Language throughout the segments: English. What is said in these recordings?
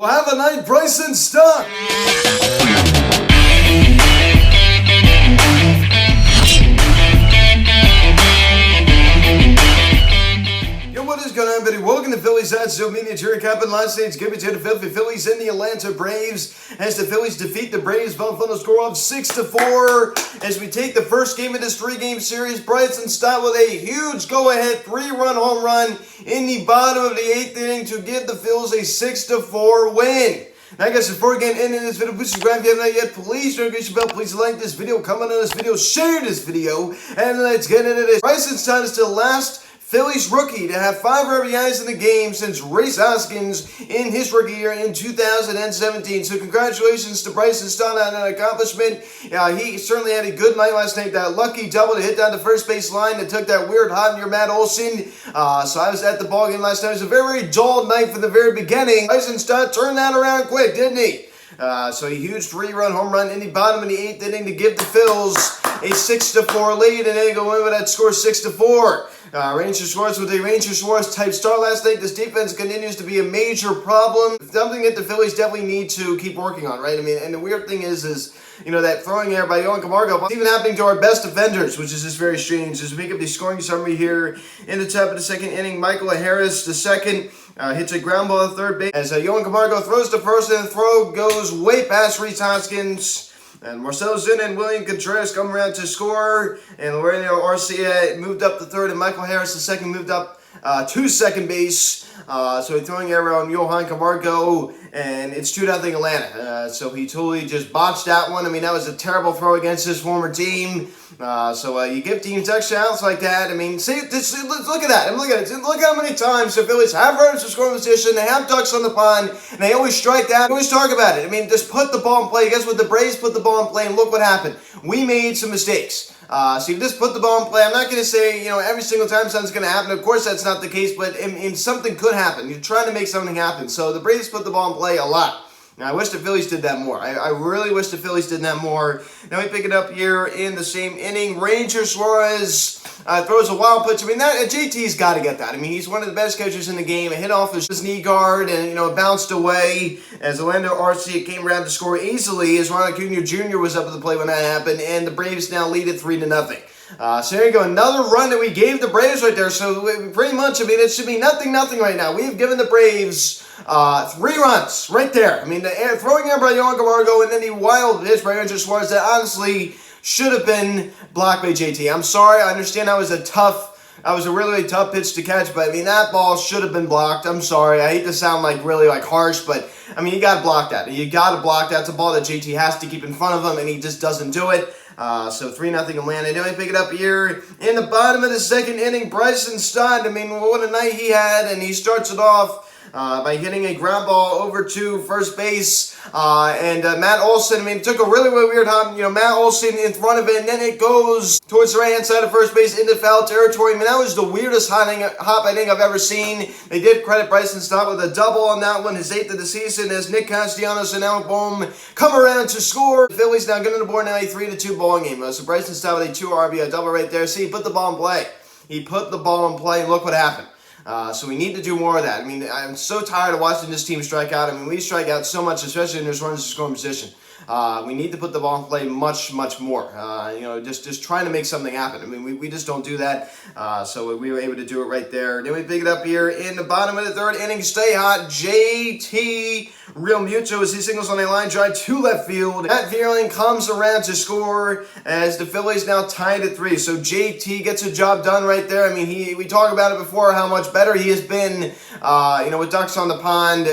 Well, have a night, Bryson Stott. What is going on, everybody? Welcome to Phillies at Zoom Media. Jerry Cap and last night's give it to the Philadelphia Phillies and the Atlanta Braves as the Phillies defeat the Braves by a final score of 6-4. As we take the first game of this three-game series, Bryson Stott with a huge go-ahead three-run home run in the bottom of the eighth inning to give the Phillies a 6-4 win. Now, guys, before we get into this video, please subscribe if you haven't yet. Please don't forget your bell. Please like this video, comment on this video, share this video, and let's get into this. Bryson Stott is the last Phillies rookie to have 5 RBIs in the game since Rhys Hoskins in his rookie year in 2017. So congratulations to Bryson Stott on that accomplishment. He certainly had a good night last night. That lucky double to hit down the first base line that took that weird hot near Matt Olson. So I was at the ballgame last night. It was a very, very dull night from the very beginning. Bryson Stott turned that around quick, didn't he? So a huge 3-run home run in the bottom of the 8th inning to give the Phils a 6-4 lead, and they go in with that score 6-4. Ranger Suarez with a Ranger Suarez type start last night. This defense continues to be a major problem. Something that the Phillies definitely need to keep working on, right? I mean, and the weird thing is that throwing error by Yohan Camargo, it's even happening to our best defenders, which is just very strange. As we make up the scoring summary here in the top of the second inning, Michael Harris, the second, hits a ground ball at third base. As Yohan Camargo throws to first, and the throw goes way past Rhys Hoskins. And Marcell Ozuna and William Contreras come around to score. And Lorenzo Arcia moved up to third, and Michael Harris, the second, moved up to second base. So he's throwing error on Yohan Camargo, and it's 2-0 Atlanta. So he totally just botched that one. I mean, that was a terrible throw against his former team. So you give teams extra outs like that. I mean, look at that. Look at it. Look how many times the Phillies have runners in scoring position. They have ducks on the pond, and they always strike that. They always talk about it. I mean, just put the ball in play. Guess what? The Braves put the ball in play, and look what happened. We made some mistakes. So you just put the ball in play. I'm not going to say, every single time something's going to happen. Of course, that's not the case, but something could happen. You're trying to make something happen. So the Braves put the ball in play a lot. Now, I wish the Phillies did that more. I really wish the Phillies did that more. Now we pick it up here in the same inning. Ranger Suarez throws a wild pitch. I mean, JT's got to get that. I mean, he's one of the best catchers in the game. It hit off his knee guard and, it bounced away as Orlando Arcia came around to score easily as Ronald Acuna Jr. was up at the plate when that happened, and the Braves now lead it 3-0. So there you go, another run that we gave the Braves right there. So pretty much, it should be nothing right now. We have given the Braves 3 runs right there. I mean, the throwing error by Yohan Camargo and then the wild pitch by Ranger Suarez that honestly should have been blocked by JT. I'm sorry. I understand that was a really tough pitch to catch, but I mean, that ball should have been blocked. I'm sorry. I hate to sound really harsh, but I mean, you got to block that. You got to block that. It's a ball that JT has to keep in front of him, and he just doesn't do it. So 3-0 Atlanta. Then we pick it up here in the bottom of the second inning. Bryson Stott, I mean, what a night he had, and he starts it off by hitting a ground ball over to first base. And Matt Olson, I mean, took a really weird hop. Matt Olson in front of it, and then it goes towards the right-hand side of first base into foul territory. I mean, that was the weirdest hop I think I've ever seen. They did credit Bryson Stott with a double on that one, his 8th of the season, as Nick Castellanos and Alec Bohm come around to score. The Phillies now getting on the board now, a 3-2 ball game. So Bryson Stott with a 2 RBI double right there. See, he put the ball in play. He put the ball in play, and look what happened. So we need to do more of that. I mean, I'm so tired of watching this team strike out. I mean, we strike out so much, especially in this runners in scoring position. We need to put the ball in play much more. Just trying to make something happen. I mean, we just don't do that. So we were able to do it right there. Then we pick it up here in the bottom of the third inning. Stay hot. JT Realmuto as he singles on a line drive to left field. Matt Vierling comes around to score as the Phillies now tied at 3. So JT gets a job done right there. I mean, we talked about it before how much better he has been, with ducks on the pond,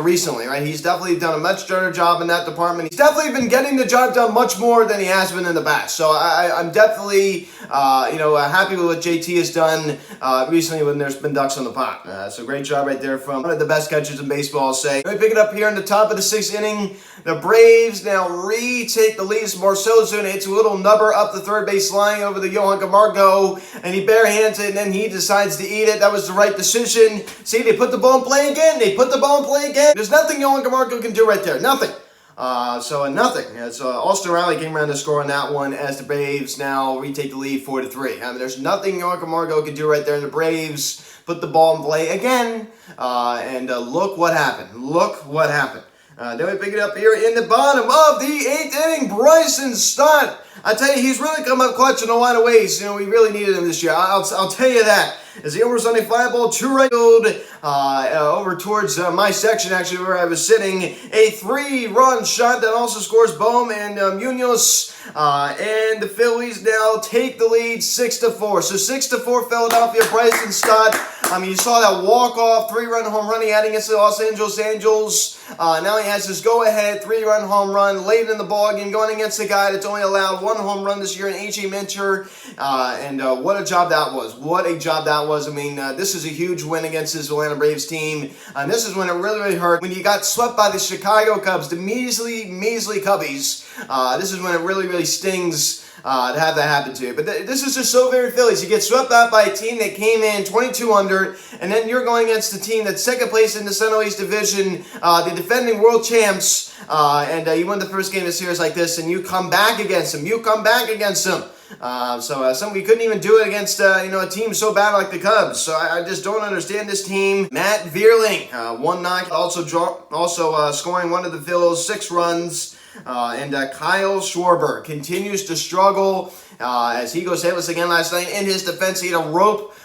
recently, right? He's definitely done a much better job in that department. He's definitely been getting the job done much more than he has been in the past. So I'm definitely, happy with what JT has done recently when there's been ducks on the pond. So great job right there from one of the best catchers in baseball, I'll say. Let me pick it up here in the top of the 6th inning. The Braves now retake the lead. Marcell Ozuna hits a little nubber up the third base line over the Yohan Camargo, and he barehands it, and then he decides to eat it. That was the right decision. See, they put the ball in play again. There's nothing Yohan Camargo can do right there. Nothing. So nothing. As Austin Riley came around to score on that one as the Braves now retake the lead 4-3. I mean, there's nothing Yorker Margot could do right there, and the Braves put the ball in play again. And look what happened. Look what happened. Then we pick it up here in the bottom of the 8th inning. Bryson Stott. I tell you, he's really come up clutch in a lot of ways. You know, we really needed him this year. I'll tell you that. As he homers on a fly ball to right field, over towards my section, actually, where I was sitting. A 3-run shot that also scores Bohm and Munoz. And the Phillies now take the lead 6-4. So 6-4 Philadelphia, Bryson Stott. I mean, you saw that walk-off 3-run home run he had against the Los Angeles Angels. Now he has his go-ahead 3-run home run late in the ballgame going against a guy that's only allowed 1 home run this year in A.J. Minter. And what a job that was. What a job that was. I mean, this is a huge win against this Atlanta Braves team. And this is when it really, really hurt. When you got swept by the Chicago Cubs, the measly Cubbies. This is when it really, really stings to have that happen to you. But this is just so very Phillies. You get swept out by a team that came in 22 under, and then you're going against a team that's second place in the Central East Division, the defending world champs, and you win the first game of the series like this, and you come back against them. You come back against them. We couldn't even do it against a team so bad like the Cubs. So I just don't understand this team. Matt Vierling, 1 knock, also scoring one of the Phillies, 6 runs. And Kyle Schwarber continues to struggle as he goes hitless again last night. In his defense, he had a rope,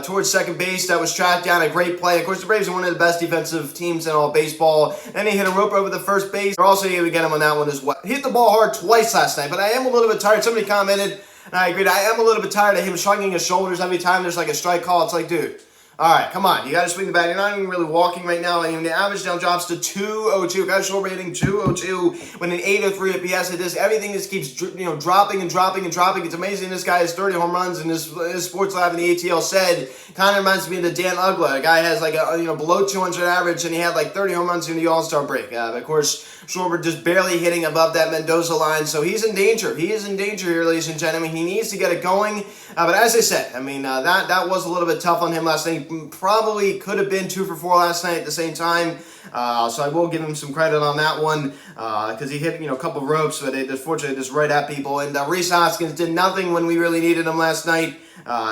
towards second base that was tracked down. A great play. Of course, the Braves are one of the best defensive teams in all baseball. Then he hit a rope over the first base. They're also able to get him on that one as well. He hit the ball hard twice last night, but I am a little bit tired. Somebody commented, and I agreed. I am a little bit tired of him shrugging his shoulders every time there's like a strike call. It's like, dude. All right, come on. You got to swing the bat. You're not even really walking right now. I mean, the average now drops to 202. Guys, short rating 202 when an 803 at PS. Everything just keeps dropping and dropping and dropping. It's amazing. This guy has 30 home runs, and his sports lab in the ATL said kind of reminds me of the Dan Ugla. A guy has like a below 200 average, and he had like 30 home runs in the All-Star break. Of course, Schwarber just barely hitting above that Mendoza line, so he's in danger. He is in danger here, ladies and gentlemen. He needs to get it going. But as I said, I mean, that was a little bit tough on him last night. Probably could have been 2 for 4 last night at the same time. So I will give him some credit on that one because he hit a couple of ropes, but it unfortunately just right at people. And Rhys Hoskins did nothing when we really needed him last night.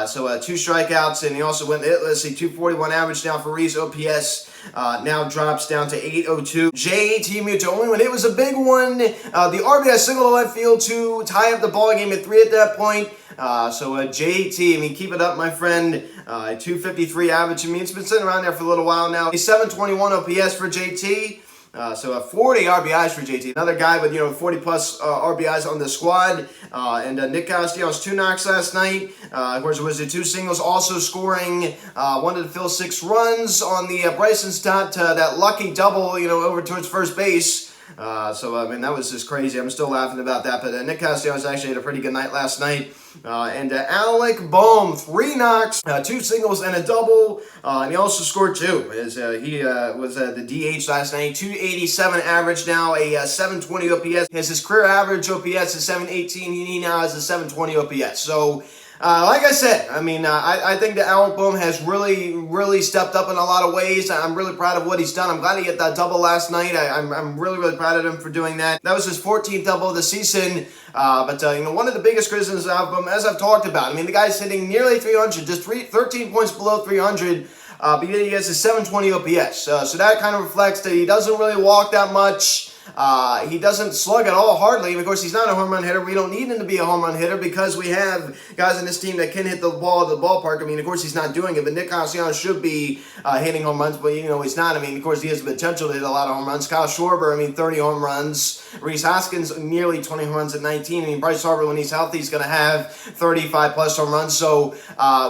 So 2 strikeouts, and he also went, 241 average now for Rhys. OPS now drops down to 802. J.T. Muto, only when it was a big one. The RBI single to left field to tie up the ball game at 3 at that point. JT, I mean, keep it up, my friend. 253 average. I mean, it's been sitting around there for a little while now. A 721 OPS for JT. 40 RBIs for JT. Another guy with 40 plus RBIs on the squad. And Nick Castellanos 2 knocks last night. Of course, it was the 2 singles, also scoring one to fill 6 runs on the Bryson Stott that lucky double over towards first base. I mean, that was just crazy. I'm still laughing about that. But Nick Castellanos actually had a pretty good night last night. And Alec Bohm, 3 knocks, 2 singles, and a double. And he also scored 2. As he was the DH last night. 287 average now, a 720 OPS. His career average OPS is 718. He now has a 720 OPS. So, like I said, I mean, I think that Alec Bohm has really, really stepped up in a lot of ways. I'm really proud of what he's done. I'm glad he hit that double last night. I'm really, really proud of him for doing that. That was his 14th double of the season. One of the biggest criticisms of him, as I've talked about, I mean, the guy's hitting nearly 300, just 13 points below 300. But he has a 720 OPS. So that kind of reflects that he doesn't really walk that much. He doesn't slug at all, hardly. And of course, he's not a home run hitter. We don't need him to be a home run hitter because we have guys in this team that can hit the ball at the ballpark. I mean, of course, he's not doing it, but Nick Castellanos should be hitting home runs, but he's not. I mean, of course, he has the potential to hit a lot of home runs. Kyle Schwarber, 30 home runs. Rhys Hoskins, nearly 20 home runs at 19. I mean, Bryce Harper, when he's healthy, is going to have 35 plus home runs. So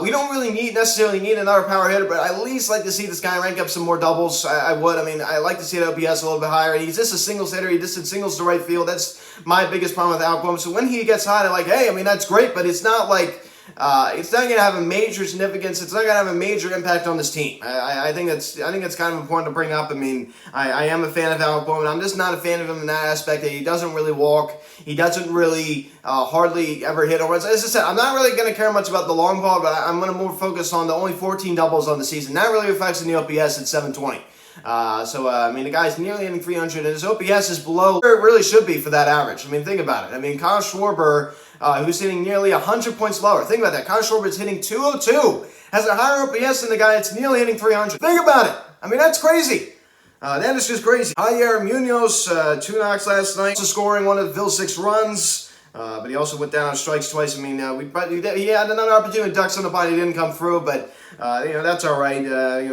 we don't really necessarily need another power hitter, but I at least like to see this guy rank up some more doubles. I would. I mean, I like to see the OPS a little bit higher. He's just a singles hitter. He just hit singles to right field. That's my biggest problem with Alec Bohm. So when he gets hot, I'm like, hey, I mean, that's great, but it's not like it's not going to have a major significance. It's not going to have a major impact on this team. I think it's kind of important to bring up. I mean, I am a fan of Alec Bohm, and I'm just not a fan of him in that aspect that he doesn't really walk. He doesn't really hardly ever hit home runs. As I said, I'm not really going to care much about the long ball, but I'm going to more focus on the only 14 doubles on the season. That really reflects in the OPS at 720. I mean, the guy's nearly hitting 300, and his OPS is below where it really should be for that average. I mean, think about it. I mean, Kyle Schwarber, who's hitting nearly 100 points lower. Think about that. Kyle Schwarber is hitting 202, has a higher OPS than the guy that's nearly hitting 300. Think about it. I mean, that's crazy. That is just crazy. Javier Munoz, 2 knocks last night, also scoring one of the Phillies' 6 runs. But he also went down on strikes twice. I mean, he had another opportunity with ducks on the body, didn't come through, but that's all right.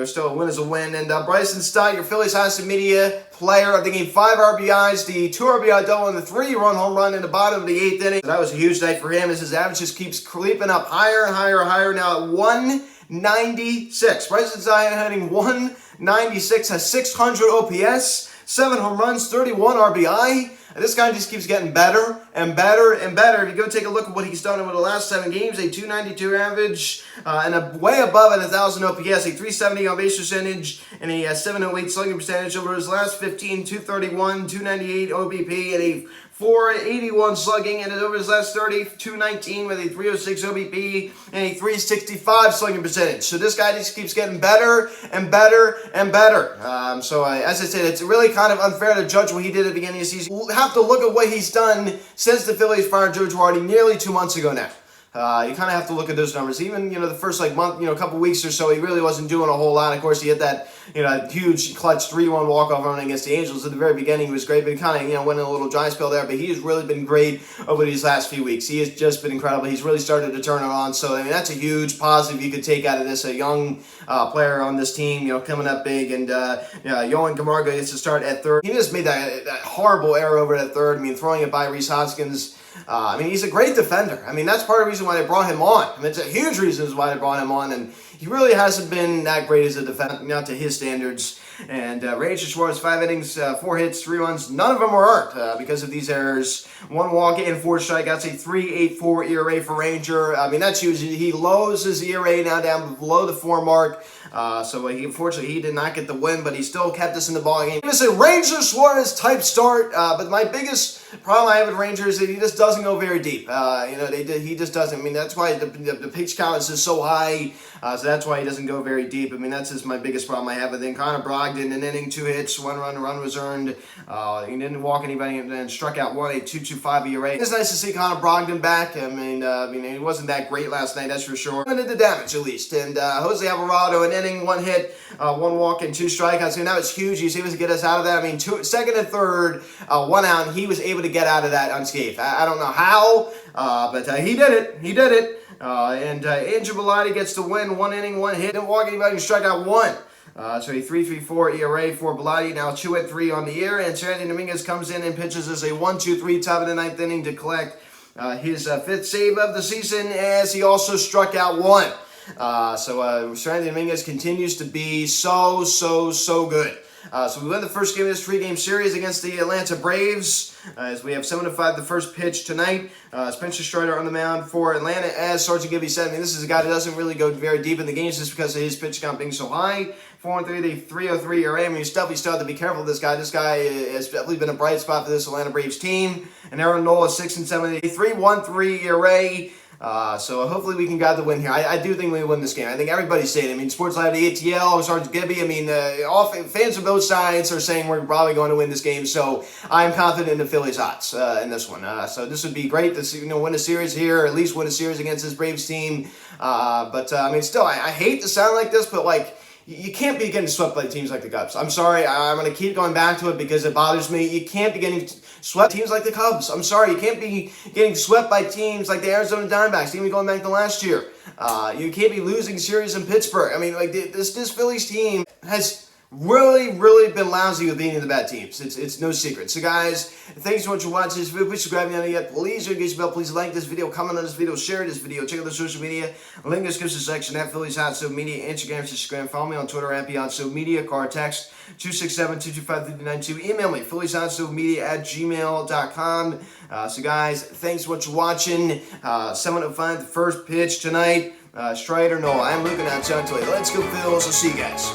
Still a win is a win. And Bryson Stott, your Phillies highest media player of the game, 5 RBIs, the 2 RBI double, and the 3-run home run in the bottom of the 8th inning. So that was a huge night for him as his average just keeps creeping up higher and higher and higher. Now at 196. Bryson Stott hitting 196, has 600 OPS, 7 home runs, 31 RBI. And this guy just keeps getting better and better and better. If you go take a look at what he's done over the last 7 games, a 292 average, and a way above at 1,000 OPS, a 370 on base percentage, and a 708 slugging percentage over his last 15, 231, 298 OBP, and a 481 slugging, and over his last 30, 219 with a 306 OBP and a 365 slugging percentage. So this guy just keeps getting better and better and better. As I said, it's really kind of unfair to judge what he did at the beginning of the season. We'll have to look at what he's done since the Phillies fired Joe Girardi nearly 2 months ago now. You kind of have to look at those numbers. Even, the first month, couple weeks or so, he really wasn't doing a whole lot. Of course, he had that, huge clutch 3-1 walk-off run against the Angels. At the very beginning, he was great, but he kind of, went in a little dry spell there. But he has really been great over these last few weeks. He has just been incredible. He's really started to turn it on. So, I mean, that's a huge positive you could take out of this. A young player on this team, coming up big. And, Yohan Camargo gets to start at third. He just made that horrible error over at third. I mean, throwing it by Rhys Hoskins. He's a great defender. I mean, that's part of the reason why they brought him on. I mean, it's a huge reason why they brought him on, and he really hasn't been that great as a defender, not to his standards. And Ranger Suarez, 5 innings, 4 hits, 3 runs. None of them were earned because of these errors. 1 walk and 4 strikeouts, a 3.84 ERA for Ranger. I mean, that's huge. He lowers his ERA now down below the 4 mark. Unfortunately, he did not get the win, but he still kept us in the ball game. It was a Ranger Suarez type start, but my biggest problem I have with Ranger is that he just doesn't go very deep. He just doesn't. I mean, that's why the pitch count is just so high. So that's why he doesn't go very deep. I mean, that's just my biggest problem I have with him. Connor Brogdon, an inning, 2 hits, 1 run was earned. He didn't walk anybody and then struck out 1, a 2.25 ERA. It's nice to see Connor Brogdon back. I mean, he wasn't that great last night, that's for sure. Limited the damage at least. And Jose Alvarado, an inning, 1 hit, 1 walk, and 2 strikeouts. And that was huge. He was able to get us out of that. I mean, second and third, 1 out, and he was able to get out of that unscathed. I don't know how, but he did it. He did it. Andrew Bellotti gets the win, 1 inning, 1 hit, didn't walk anybody, and struck out 1. So a 3.34 ERA for Bellotti, now 2-3 on the year, and Seranthony Dominguez comes in and pitches as a 1-2-3 top of the 9th inning to collect his 5th save of the season, as he also struck out 1. Seranthony Dominguez continues to be so good. So we win the first game of this 3-game series against the Atlanta Braves, as we have 7-5 the first pitch tonight. Spencer Strider on the mound for Atlanta, as Sergeant Gibby said. I mean, this is a guy that doesn't really go very deep in the games just because of his pitch count being so high. 4-3, the 3.03 ERA. I mean, you still have to be careful of this guy. This guy has definitely been a bright spot for this Atlanta Braves team. And Aaron Nola, 6-7, 3.13 ERA. So hopefully we can grab the win here. I do think we win this game. I think everybody's saying it. I mean, Sports Live, the ATL, Sergeant Gibby. I mean, all fans of both sides are saying we're probably going to win this game. So I'm confident in the Phillies' odds in this one. So this would be great to see, win a series here, or at least win a series against this Braves team. I mean, still, I hate to sound like this, but you can't be getting swept by teams like the Cubs. I'm sorry. I'm going to keep going back to it because it bothers me. You can't be getting swept by teams like the Cubs. I'm sorry. You can't be getting swept by teams like the Arizona Diamondbacks, even going back to last year. You can't be losing series in Pittsburgh. I mean, this Phillies team has really been lousy with beating the bad teams. It's no secret. So guys, thanks so much for watching this video. Please subscribe if you haven't yet. Please engage the bell. Please like this video, comment on this video, share this video. Check out the social media. Link in the description section at Phillies Hot Soap Media, Instagram, Instagram. Follow me on Twitter at Beyond Soap Media. Call or text 267-225-3392. Email me, phillieshotssoapmedia@gmail.com. So guys, thanks so much for watching. 7:05, the first pitch tonight. Strider, no, I'm looking at you. Let's go, Phils. I'll see you guys.